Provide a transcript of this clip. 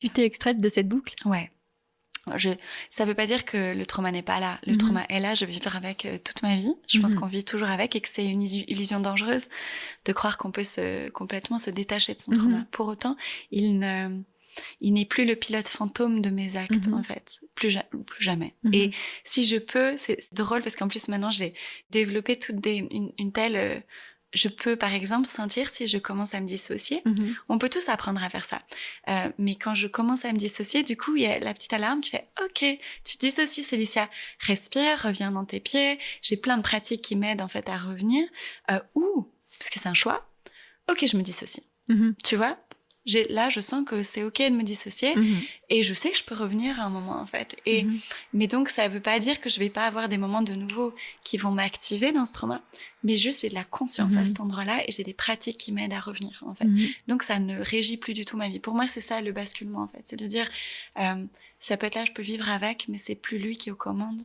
Tu t'es extraite de cette boucle? Ouais. Ça veut pas dire que le trauma n'est pas là. Le trauma est là, je vais vivre avec toute ma vie. Je pense qu'on vit toujours avec et que c'est une illusion dangereuse de croire qu'on peut complètement se détacher de son trauma. Pour autant, il n'est plus le pilote fantôme de mes actes, en fait. Plus jamais. Et si je peux, c'est drôle parce qu'en plus maintenant j'ai développé une telle... je peux, par exemple, sentir si je commence à me dissocier. On peut tous apprendre à faire ça. Mais quand je commence à me dissocier, du coup, il y a la petite alarme qui fait « Ok, tu te dissocies, Célicia. Respire, reviens dans tes pieds. » J'ai plein de pratiques qui m'aident, en fait, à revenir. Ou, parce que c'est un choix, ok, je me dissocie. Tu vois ? Là, je sens que c'est ok de me dissocier et je sais que je peux revenir à un moment, en fait. Mais donc, ça veut pas dire que je vais pas avoir des moments de nouveau qui vont m'activer dans ce trauma, mais juste j'ai de la conscience à cet endroit-là et j'ai des pratiques qui m'aident à revenir, en fait. Donc, ça ne régit plus du tout ma vie. Pour moi, c'est ça le basculement, en fait. C'est de dire, ça peut être là, je peux vivre avec, mais c'est plus lui qui est aux commandes.